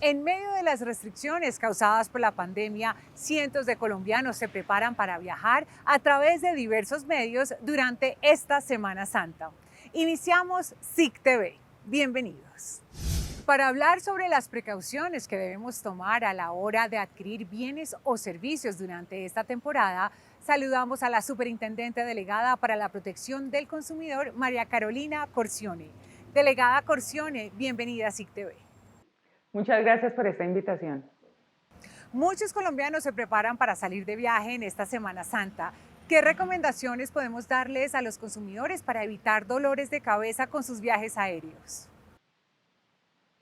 En medio de las restricciones causadas por la pandemia, cientos de colombianos se preparan para viajar a través de diversos medios durante esta Semana Santa. Iniciamos SIC TV. Bienvenidos. Para hablar sobre las precauciones que debemos tomar a la hora de adquirir bienes o servicios durante esta temporada, saludamos a la Superintendente Delegada para la Protección del Consumidor, María Carolina Corcione. Delegada Corcione, bienvenida a SIC TV. Muchas gracias por esta invitación. Muchos colombianos se preparan para salir de viaje en esta Semana Santa. ¿Qué recomendaciones podemos darles a los consumidores para evitar dolores de cabeza con sus viajes aéreos?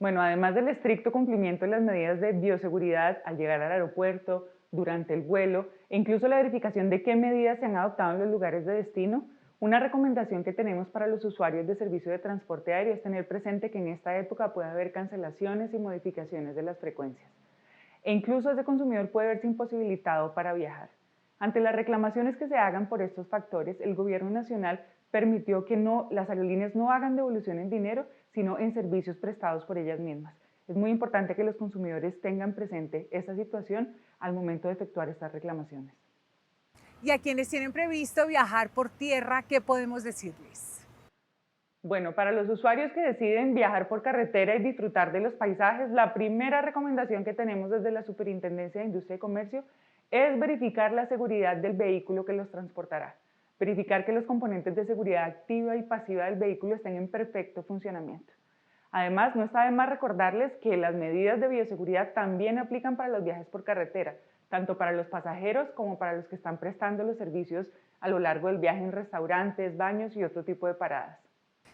Bueno, además del estricto cumplimiento de las medidas de bioseguridad al llegar al aeropuerto, durante el vuelo e incluso la verificación de qué medidas se han adoptado en los lugares de destino, una recomendación que tenemos para los usuarios de servicio de transporte aéreo es tener presente que en esta época puede haber cancelaciones y modificaciones de las frecuencias. E incluso ese consumidor puede verse imposibilitado para viajar. Ante las reclamaciones que se hagan por estos factores, el Gobierno Nacional permitió que las aerolíneas no hagan devolución en dinero, sino en servicios prestados por ellas mismas. Es muy importante que los consumidores tengan presente esta situación al momento de efectuar estas reclamaciones. Y a quienes tienen previsto viajar por tierra, ¿qué podemos decirles? Bueno, para los usuarios que deciden viajar por carretera y disfrutar de los paisajes, la primera recomendación que tenemos desde la Superintendencia de Industria y Comercio es verificar la seguridad del vehículo que los transportará. Verificar que los componentes de seguridad activa y pasiva del vehículo estén en perfecto funcionamiento. Además, no está de más recordarles que las medidas de bioseguridad también aplican para los viajes por carretera, tanto para los pasajeros como para los que están prestando los servicios a lo largo del viaje en restaurantes, baños y otro tipo de paradas.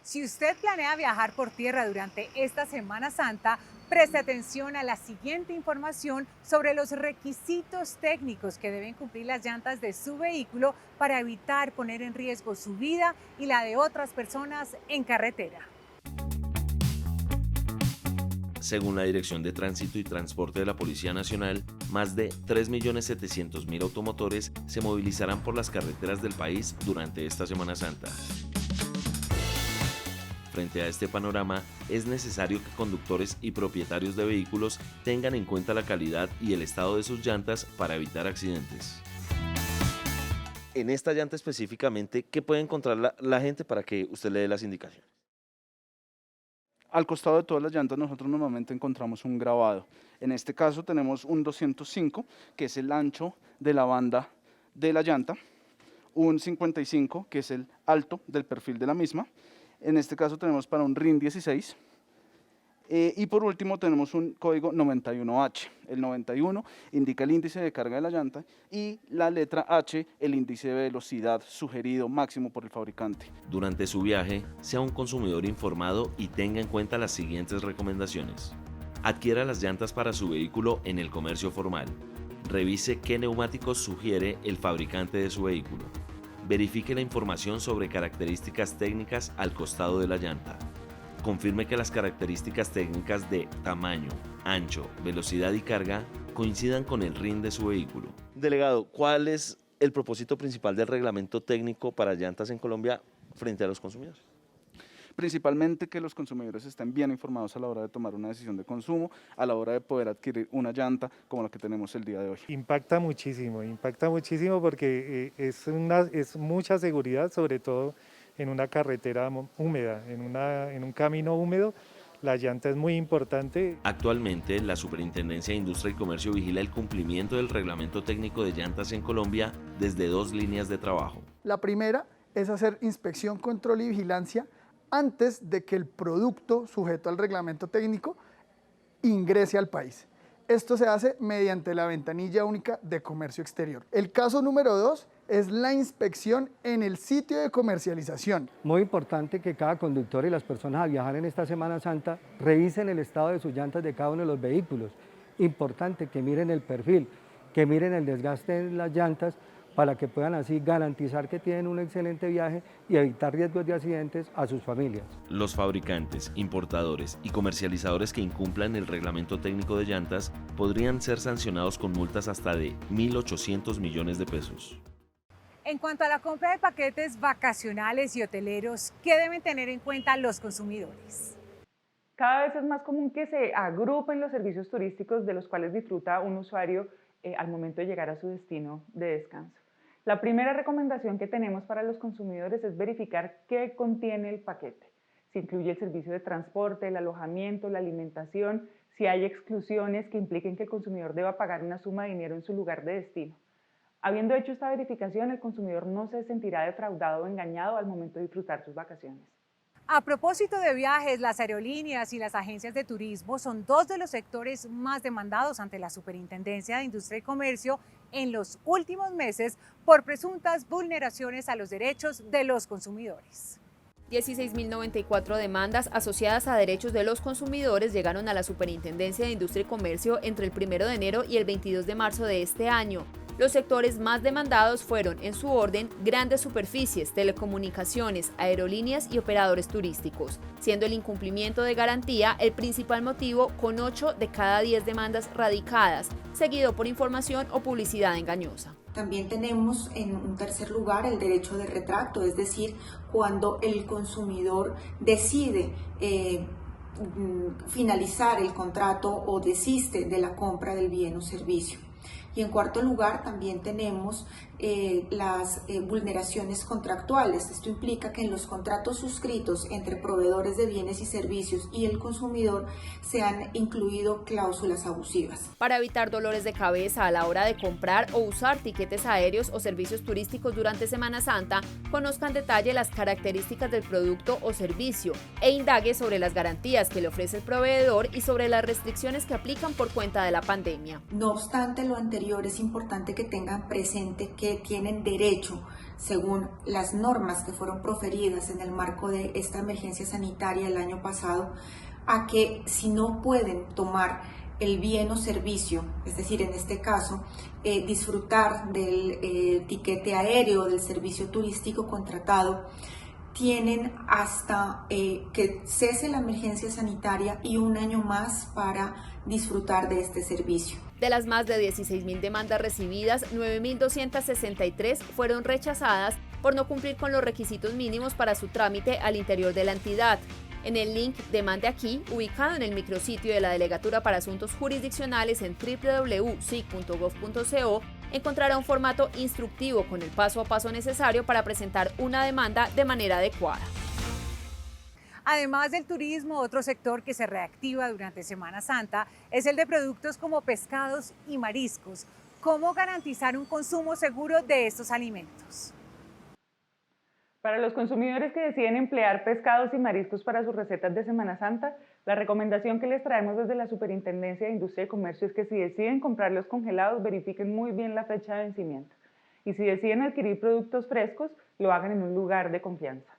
Si usted planea viajar por tierra durante esta Semana Santa, preste atención a la siguiente información sobre los requisitos técnicos que deben cumplir las llantas de su vehículo para evitar poner en riesgo su vida y la de otras personas en carretera. Según la Dirección de Tránsito y Transporte de la Policía Nacional, más de 3.700.000 automotores se movilizarán por las carreteras del país durante esta Semana Santa. Frente a este panorama, es necesario que conductores y propietarios de vehículos tengan en cuenta la calidad y el estado de sus llantas para evitar accidentes. En esta llanta específicamente, ¿qué puede encontrar la gente para que usted le dé las indicaciones? Al costado de todas las llantas nosotros normalmente encontramos un grabado. En este caso tenemos un 205, que es el ancho de la banda de la llanta, un 55, que es el alto del perfil de la misma. En este caso tenemos para un RIN 16. Y por último tenemos un código 91H. El 91 indica el índice de carga de la llanta y la letra H el índice de velocidad sugerido máximo por el fabricante. Durante su viaje, sea un consumidor informado y tenga en cuenta las siguientes recomendaciones. Adquiera las llantas para su vehículo en el comercio formal. Revise qué neumáticos sugiere el fabricante de su vehículo. Verifique la información sobre características técnicas al costado de la llanta. Confirme que las características técnicas de tamaño, ancho, velocidad y carga coincidan con el RIN de su vehículo. Delegado, ¿cuál es el propósito principal del reglamento técnico para llantas en Colombia frente a los consumidores? Principalmente que los consumidores estén bien informados a la hora de tomar una decisión de consumo, a la hora de poder adquirir una llanta como la que tenemos el día de hoy. Impacta muchísimo porque es mucha seguridad, sobre todo en una carretera húmeda, en un camino húmedo. La llanta es muy importante. Actualmente, la Superintendencia de Industria y Comercio vigila el cumplimiento del reglamento técnico de llantas en Colombia desde dos líneas de trabajo. La primera es hacer inspección, control y vigilancia antes de que el producto sujeto al reglamento técnico ingrese al país. Esto se hace mediante la ventanilla única de comercio exterior. El caso número 2 es la inspección en el sitio de comercialización. Muy importante que cada conductor y las personas al viajar en esta Semana Santa revisen el estado de sus llantas de cada uno de los vehículos. Importante que miren el perfil, que miren el desgaste de las llantas para que puedan así garantizar que tienen un excelente viaje y evitar riesgos de accidentes a sus familias. Los fabricantes, importadores y comercializadores que incumplan el reglamento técnico de llantas podrían ser sancionados con multas hasta de 1.800 millones de pesos. En cuanto a la compra de paquetes vacacionales y hoteleros, ¿qué deben tener en cuenta los consumidores? Cada vez es más común que se agrupen los servicios turísticos de los cuales disfruta un usuario al momento de llegar a su destino de descanso. La primera recomendación que tenemos para los consumidores es verificar qué contiene el paquete. Si incluye el servicio de transporte, el alojamiento, la alimentación, si hay exclusiones que impliquen que el consumidor deba pagar una suma de dinero en su lugar de destino. Habiendo hecho esta verificación, el consumidor no se sentirá defraudado o engañado al momento de disfrutar sus vacaciones. A propósito de viajes, las aerolíneas y las agencias de turismo son dos de los sectores más demandados ante la Superintendencia de Industria y Comercio en los últimos meses por presuntas vulneraciones a los derechos de los consumidores. 16.094 demandas asociadas a derechos de los consumidores llegaron a la Superintendencia de Industria y Comercio entre el 1 de enero y el 22 de marzo de este año. Los sectores más demandados fueron, en su orden, grandes superficies, telecomunicaciones, aerolíneas y operadores turísticos, siendo el incumplimiento de garantía el principal motivo con 8 de cada 10 demandas radicadas, seguido por información o publicidad engañosa. También tenemos en un tercer lugar el derecho de retracto, es decir, cuando el consumidor decide finalizar el contrato o desiste de la compra del bien o servicio. Y en cuarto lugar también tenemos las vulneraciones contractuales. Esto implica que en los contratos suscritos entre proveedores de bienes y servicios y el consumidor se han incluido cláusulas abusivas. Para evitar dolores de cabeza a la hora de comprar o usar tiquetes aéreos o servicios turísticos durante Semana Santa, conozca en detalle las características del producto o servicio e indague sobre las garantías que le ofrece el proveedor y sobre las restricciones que aplican por cuenta de la pandemia. No obstante lo anterior, es importante que tengan presente que tienen derecho, según las normas que fueron proferidas en el marco de esta emergencia sanitaria el año pasado, a que si no pueden tomar el bien o servicio, es decir, en este caso, disfrutar del tiquete aéreo, del servicio turístico contratado, tienen hasta que cese la emergencia sanitaria y un año más para disfrutar de este servicio. De las más de 16.000 demandas recibidas, 9.263 fueron rechazadas por no cumplir con los requisitos mínimos para su trámite al interior de la entidad. En el link Demande aquí, ubicado en el micrositio de la Delegatura para Asuntos Jurisdiccionales en www.sic.gov.co, encontrará un formato instructivo con el paso a paso necesario para presentar una demanda de manera adecuada. Además del turismo, otro sector que se reactiva durante Semana Santa es el de productos como pescados y mariscos. ¿Cómo garantizar un consumo seguro de estos alimentos? Para los consumidores que deciden emplear pescados y mariscos para sus recetas de Semana Santa, la recomendación que les traemos desde la Superintendencia de Industria y Comercio es que si deciden comprarlos congelados, verifiquen muy bien la fecha de vencimiento. Y si deciden adquirir productos frescos, lo hagan en un lugar de confianza.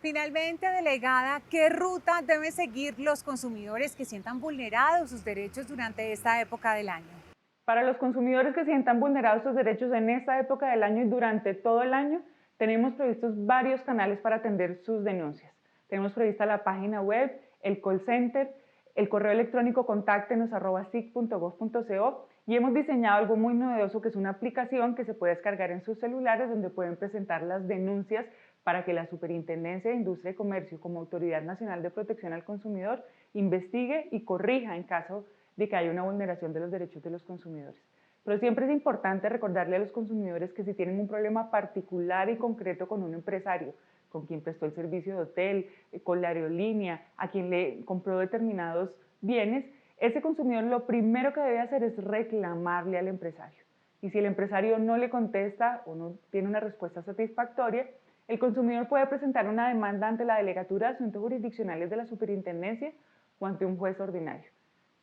Finalmente, delegada, ¿qué ruta deben seguir los consumidores que sientan vulnerados sus derechos durante esta época del año? Para los consumidores que sientan vulnerados sus derechos en esta época del año y durante todo el año, tenemos previstos varios canales para atender sus denuncias. Tenemos prevista la página web, el call center, el correo electrónico contáctenos@sic.gov.co y hemos diseñado algo muy novedoso que es una aplicación que se puede descargar en sus celulares donde pueden presentar las denuncias para que la Superintendencia de Industria y Comercio, como Autoridad Nacional de Protección al Consumidor, investigue y corrija en caso de que haya una vulneración de los derechos de los consumidores. Pero siempre es importante recordarle a los consumidores que si tienen un problema particular y concreto con un empresario, con quien prestó el servicio de hotel, con la aerolínea, a quien le compró determinados bienes, ese consumidor lo primero que debe hacer es reclamarle al empresario. Y si el empresario no le contesta o no tiene una respuesta satisfactoria, el consumidor puede presentar una demanda ante la Delegatura de Asuntos Jurisdiccionales de la Superintendencia o ante un juez ordinario.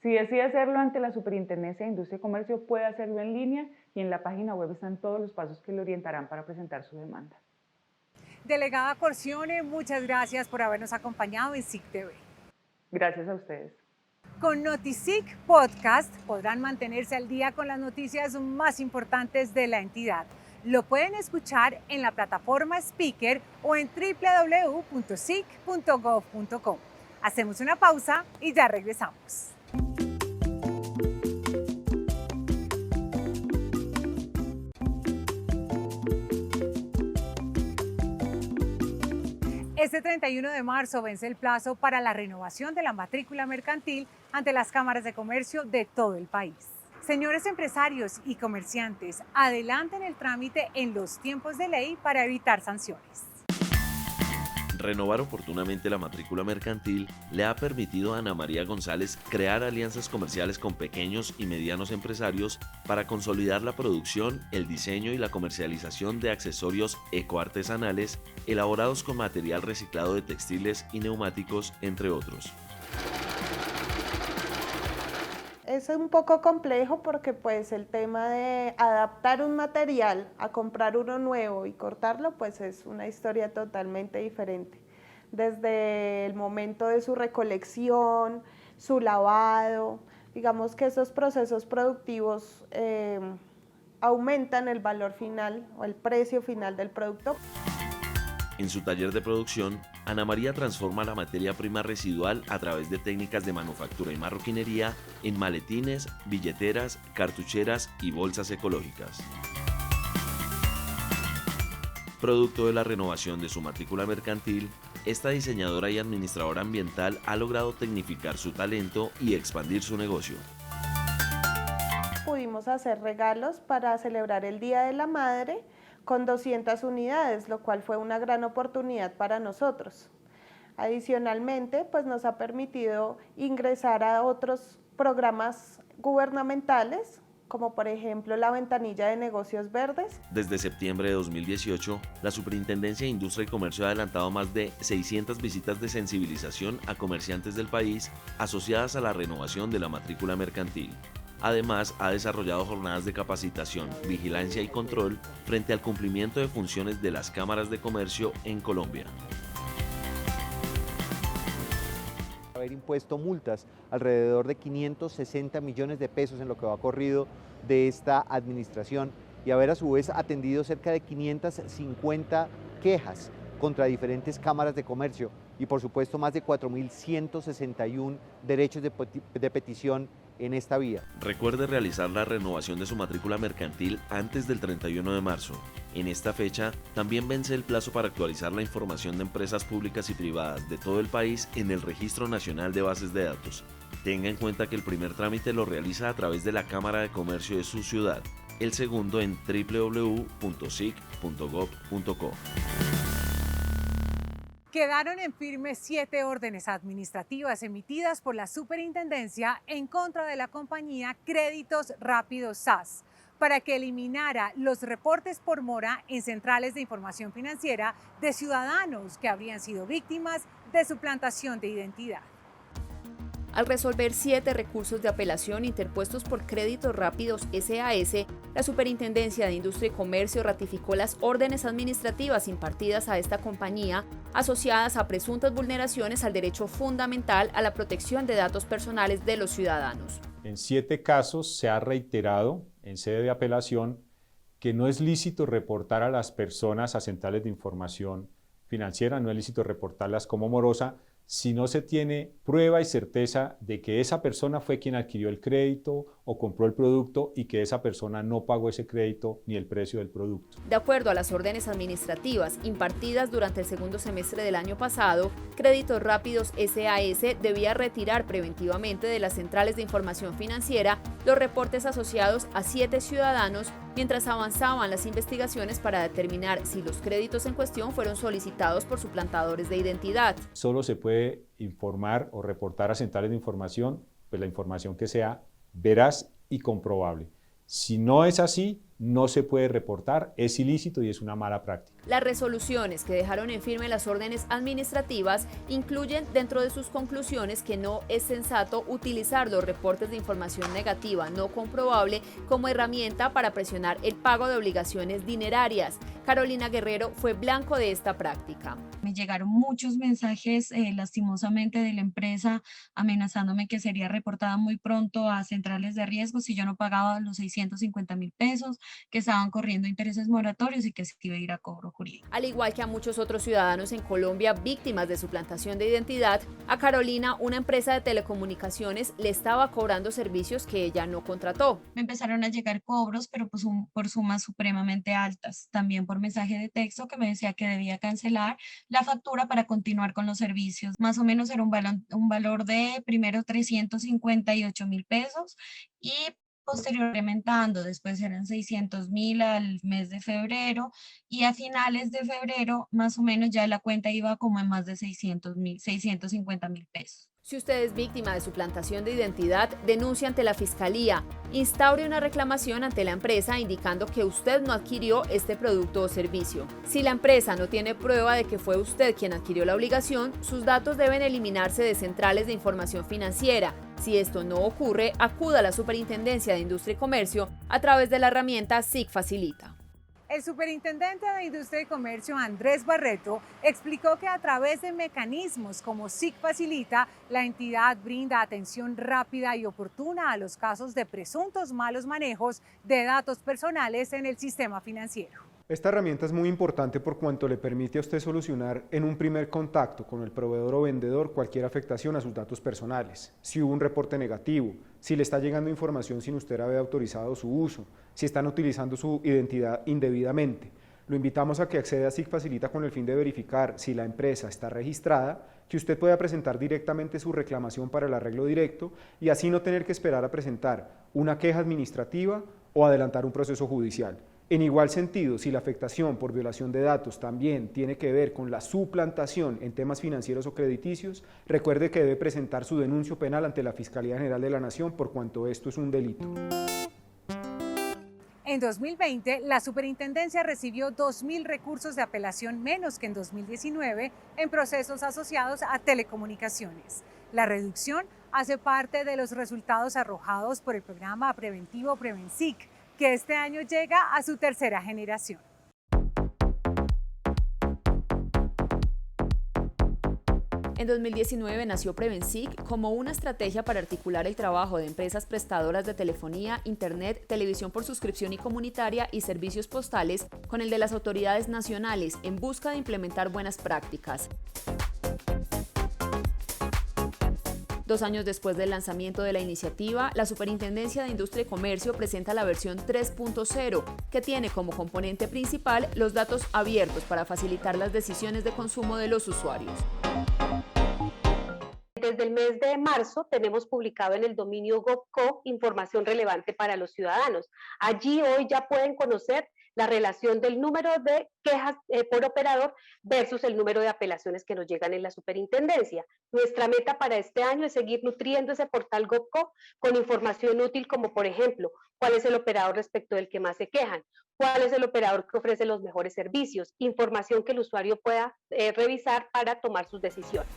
Si decide hacerlo ante la Superintendencia de Industria y Comercio, puede hacerlo en línea y en la página web están todos los pasos que le orientarán para presentar su demanda. Delegada Corcione, muchas gracias por habernos acompañado en SIC TV. Gracias a ustedes. Con NotiSIC Podcast podrán mantenerse al día con las noticias más importantes de la entidad. Lo pueden escuchar en la plataforma Speaker o en www.sic.gov.co. Hacemos una pausa y ya regresamos. Este 31 de marzo vence el plazo para la renovación de la matrícula mercantil ante las cámaras de comercio de todo el país. Señores empresarios y comerciantes, adelanten el trámite en los tiempos de ley para evitar sanciones. Renovar oportunamente la matrícula mercantil le ha permitido a Ana María González crear alianzas comerciales con pequeños y medianos empresarios para consolidar la producción, el diseño y la comercialización de accesorios ecoartesanales elaborados con material reciclado de textiles y neumáticos, entre otros. Es un poco complejo porque pues el tema de adaptar un material a comprar uno nuevo y cortarlo pues es una historia totalmente diferente. Desde el momento de su recolección, su lavado, digamos que esos procesos productivos aumentan el valor final o el precio final del producto. En su taller de producción, Ana María transforma la materia prima residual a través de técnicas de manufactura y marroquinería en maletines, billeteras, cartucheras y bolsas ecológicas. Producto de la renovación de su matrícula mercantil, esta diseñadora y administradora ambiental ha logrado tecnificar su talento y expandir su negocio. Pudimos hacer regalos para celebrar el Día de la Madre con 200 unidades, lo cual fue una gran oportunidad para nosotros. Adicionalmente, pues nos ha permitido ingresar a otros programas gubernamentales, como por ejemplo la ventanilla de negocios verdes. Desde septiembre de 2018, la Superintendencia de Industria y Comercio ha adelantado más de 600 visitas de sensibilización a comerciantes del país asociadas a la renovación de la matrícula mercantil. Además, ha desarrollado jornadas de capacitación, vigilancia y control frente al cumplimiento de funciones de las cámaras de comercio en Colombia. Haber impuesto multas alrededor de 560 millones de pesos en lo que va corrido de esta administración y haber a su vez atendido cerca de 550 quejas contra diferentes cámaras de comercio y por supuesto más de 4.161 derechos de petición en esta vía. Recuerde realizar la renovación de su matrícula mercantil antes del 31 de marzo. En esta fecha, también vence el plazo para actualizar la información de empresas públicas y privadas de todo el país en el Registro Nacional de Bases de Datos. Tenga en cuenta que el primer trámite lo realiza a través de la Cámara de Comercio de su ciudad, el segundo en www.sic.gov.co. Quedaron en firme 7 órdenes administrativas emitidas por la Superintendencia en contra de la compañía Créditos Rápidos SAS para que eliminara los reportes por mora en centrales de información financiera de ciudadanos que habrían sido víctimas de suplantación de identidad. Al resolver 7 recursos de apelación interpuestos por Créditos Rápidos SAS, la Superintendencia de Industria y Comercio ratificó las órdenes administrativas impartidas a esta compañía asociadas a presuntas vulneraciones al derecho fundamental a la protección de datos personales de los ciudadanos. En 7 casos se ha reiterado en sede de apelación que no es lícito reportar a las personas a centrales de información financiera, no es lícito reportarlas como morosa, si no se tiene prueba y certeza de que esa persona fue quien adquirió el crédito o compró el producto y que esa persona no pagó ese crédito ni el precio del producto. De acuerdo a las órdenes administrativas impartidas durante el segundo semestre del año pasado, Créditos Rápidos SAS debía retirar preventivamente de las centrales de información financiera los reportes asociados a 7 ciudadanos mientras avanzaban las investigaciones para determinar si los créditos en cuestión fueron solicitados por suplantadores de identidad. Solo se puede informar o reportar a centrales de información, pues la información que sea veraz y comprobable. Si no es así, no se puede reportar, es ilícito y es una mala práctica. Las resoluciones que dejaron en firme las órdenes administrativas incluyen dentro de sus conclusiones que no es sensato utilizar los reportes de información negativa no comprobable como herramienta para presionar el pago de obligaciones dinerarias. Carolina Guerrero fue blanco de esta práctica. Me llegaron muchos mensajes lastimosamente de la empresa amenazándome que sería reportada muy pronto a centrales de riesgo si yo no pagaba los 650.000 pesos, que estaban corriendo intereses moratorios y que se iba a ir a cobro. jurídico. Al igual que a muchos otros ciudadanos en Colombia víctimas de suplantación de identidad, a Carolina, una empresa de telecomunicaciones, le estaba cobrando servicios que ella no contrató. Me empezaron a llegar cobros, pero pues por sumas supremamente altas. También por mensaje de texto que me decía que debía cancelar la factura para continuar con los servicios. Más o menos era un valor de primero 358.000 pesos y posterior incrementando, después eran 600.000 al mes de febrero y a finales de febrero más o menos ya la cuenta iba como en más de 650.000 pesos. Si usted es víctima de suplantación de identidad, denuncie ante la Fiscalía. Instaure una reclamación ante la empresa indicando que usted no adquirió este producto o servicio. Si la empresa no tiene prueba de que fue usted quien adquirió la obligación, sus datos deben eliminarse de centrales de información financiera. Si esto no ocurre, acuda a la Superintendencia de Industria y Comercio a través de la herramienta SIC Facilita. El superintendente de Industria y Comercio, Andrés Barreto, explicó que a través de mecanismos como SIC Facilita, la entidad brinda atención rápida y oportuna a los casos de presuntos malos manejos de datos personales en el sistema financiero. Esta herramienta es muy importante por cuanto le permite a usted solucionar en un primer contacto con el proveedor o vendedor cualquier afectación a sus datos personales, si hubo un reporte negativo, si le está llegando información sin usted haber autorizado su uso, si están utilizando su identidad indebidamente. Lo invitamos a que acceda a SIC Facilita con el fin de verificar si la empresa está registrada, que usted pueda presentar directamente su reclamación para el arreglo directo y así no tener que esperar a presentar una queja administrativa o adelantar un proceso judicial. En igual sentido, si la afectación por violación de datos también tiene que ver con la suplantación en temas financieros o crediticios, recuerde que debe presentar su denuncio penal ante la Fiscalía General de la Nación por cuanto esto es un delito. En 2020, la superintendencia recibió 2.000 recursos de apelación menos que en 2019 en procesos asociados a telecomunicaciones. La reducción hace parte de los resultados arrojados por el programa preventivo Prevensic, que este año llega a su tercera generación. En 2019 nació Prevensic como una estrategia para articular el trabajo de empresas prestadoras de telefonía, internet, televisión por suscripción y comunitaria y servicios postales con el de las autoridades nacionales en busca de implementar buenas prácticas. 2 años después del lanzamiento de la iniciativa, la Superintendencia de Industria y Comercio presenta la versión 3.0, que tiene como componente principal los datos abiertos para facilitar las decisiones de consumo de los usuarios. Desde el mes de marzo tenemos publicado en el dominio Gov.co información relevante para los ciudadanos. Allí hoy ya pueden conocer la relación del número de quejas por operador versus el número de apelaciones que nos llegan en la superintendencia. Nuestra meta para este año es seguir nutriendo ese portal Gov.co con información útil como, por ejemplo, cuál es el operador respecto del que más se quejan, cuál es el operador que ofrece los mejores servicios, información que el usuario pueda revisar para tomar sus decisiones.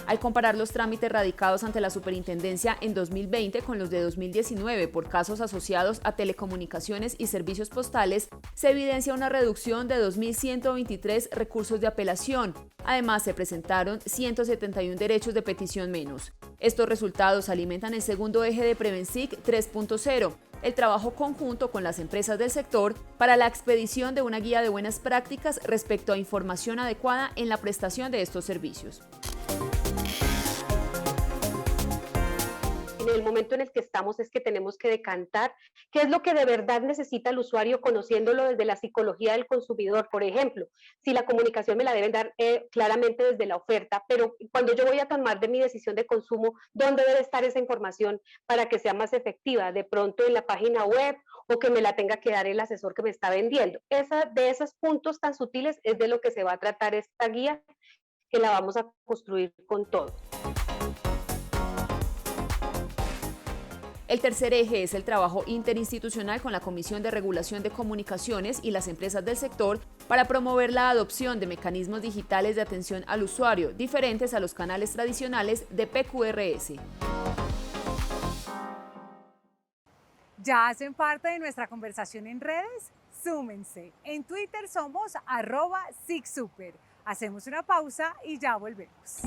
Al comparar los trámites radicados ante la superintendencia en 2020 con los de 2019 por casos asociados a telecomunicaciones y servicios postales, se evidencia una reducción de 2.123 recursos de apelación. Además, se presentaron 171 derechos de petición menos. Estos resultados alimentan el segundo eje de Prevensic 3.0, el trabajo conjunto con las empresas del sector para la expedición de una guía de buenas prácticas respecto a información adecuada en la prestación de estos servicios. En el momento en el que estamos es que tenemos que decantar qué es lo que de verdad necesita el usuario conociéndolo desde la psicología del consumidor. Por ejemplo, si la comunicación me la deben dar claramente desde la oferta, pero cuando yo voy a tomar de mi decisión de consumo, ¿dónde debe estar esa información para que sea más efectiva? De pronto en la página web o que me la tenga que dar el asesor que me está vendiendo. De esos puntos tan sutiles es de lo que se va a tratar esta guía, que la vamos a construir con todo. El tercer eje es el trabajo interinstitucional con la Comisión de Regulación de Comunicaciones y las empresas del sector para promover la adopción de mecanismos digitales de atención al usuario, diferentes a los canales tradicionales de PQRS. ¿Ya hacen parte de nuestra conversación en redes? Súmense. En Twitter somos @SICSuper. Hacemos una pausa y ya volvemos.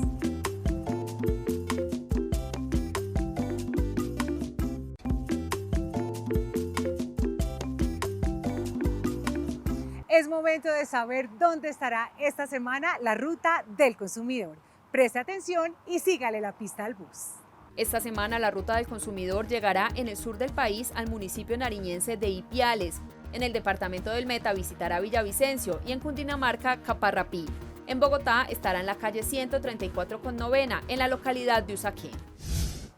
Es momento de saber dónde estará esta semana la ruta del consumidor. Preste atención y sígale la pista al bus. Esta semana la ruta del consumidor llegará en el sur del país al municipio nariñense de Ipiales. En el departamento del Meta visitará Villavicencio y en Cundinamarca Caparrapí. En Bogotá estará en la calle 134 con Novena, en la localidad de Usaquén.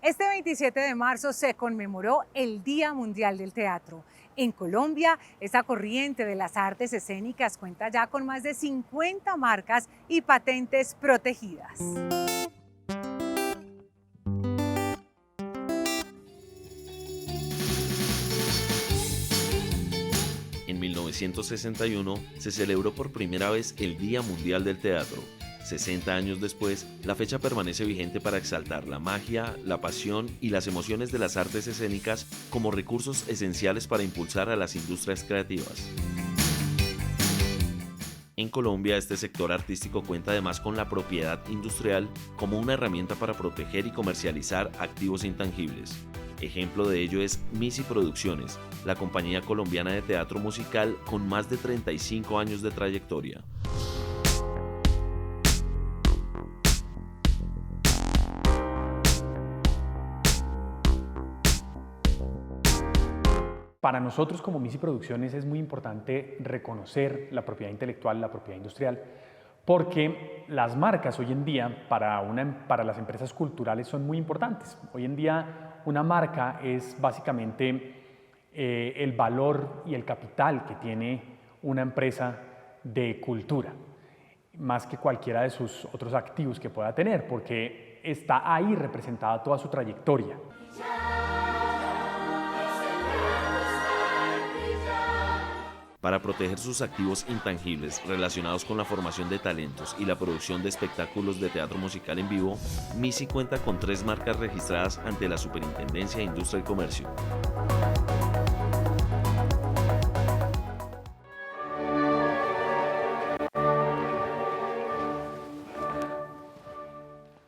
Este 27 de marzo se conmemoró el Día Mundial del Teatro. En Colombia, esta corriente de las artes escénicas cuenta ya con más de 50 marcas y patentes protegidas. En 1961 se celebró por primera vez el Día Mundial del Teatro. 60 años después, la fecha permanece vigente para exaltar la magia, la pasión y las emociones de las artes escénicas como recursos esenciales para impulsar a las industrias creativas. En Colombia, este sector artístico cuenta además con la propiedad industrial como una herramienta para proteger y comercializar activos intangibles. Ejemplo de ello es Misi Producciones, la compañía colombiana de teatro musical con más de 35 años de trayectoria. Para nosotros como Misi Producciones es muy importante reconocer la propiedad intelectual, la propiedad industrial, porque las marcas hoy en día para las empresas culturales son muy importantes. Hoy en día una marca es básicamente el valor y el capital que tiene una empresa de cultura, más que cualquiera de sus otros activos que pueda tener, porque está ahí representada toda su trayectoria. Para proteger sus activos intangibles relacionados con la formación de talentos y la producción de espectáculos de teatro musical en vivo, Misi cuenta con 3 marcas registradas ante la Superintendencia de Industria y Comercio.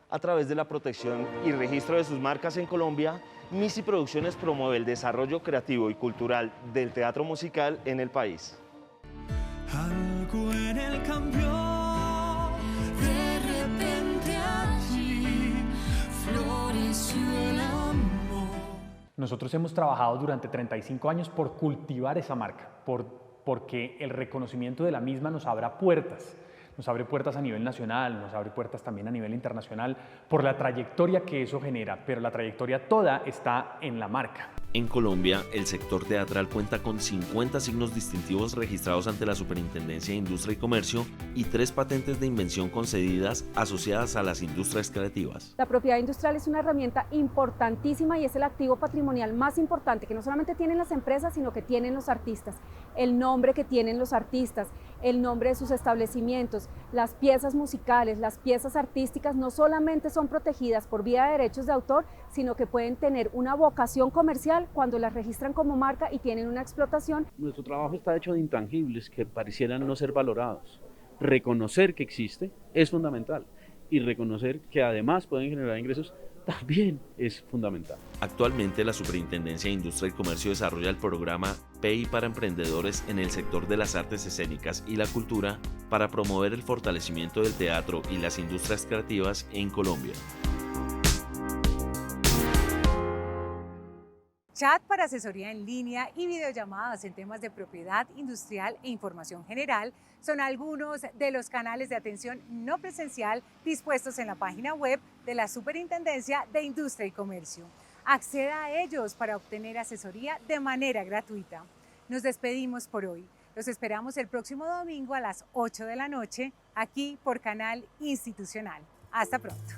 A través de la protección y registro de sus marcas en Colombia, Misi Producciones promueve el desarrollo creativo y cultural del teatro musical en el país. Algo en él cambió, de repente allí floreció el amor. Nosotros hemos trabajado durante 35 años por cultivar esa marca, porque el reconocimiento de la misma nos abra puertas. Nos abre puertas a nivel nacional, nos abre puertas también a nivel internacional por la trayectoria que eso genera, pero la trayectoria toda está en la marca. En Colombia, el sector teatral cuenta con 50 signos distintivos registrados ante la Superintendencia de Industria y Comercio y 3 patentes de invención concedidas asociadas a las industrias creativas. La propiedad industrial es una herramienta importantísima y es el activo patrimonial más importante que no solamente tienen las empresas, sino que tienen los artistas. El nombre que tienen los artistas, el nombre de sus establecimientos, las piezas musicales, las piezas artísticas no solamente son protegidas por vía de derechos de autor, sino que pueden tener una vocación comercial cuando las registran como marca y tienen una explotación. Nuestro trabajo está hecho de intangibles que parecieran no ser valorados. Reconocer que existe es fundamental y reconocer que además pueden generar ingresos también es fundamental. Actualmente la Superintendencia de Industria y Comercio desarrolla el programa PEI para emprendedores en el sector de las artes escénicas y la cultura para promover el fortalecimiento del teatro y las industrias creativas en Colombia. Chat para asesoría en línea y videollamadas en temas de propiedad industrial e información general son algunos de los canales de atención no presencial dispuestos en la página web de la Superintendencia de Industria y Comercio. Acceda a ellos para obtener asesoría de manera gratuita. Nos despedimos por hoy. Los esperamos el próximo domingo a las 8 de la noche aquí por Canal Institucional. Hasta pronto.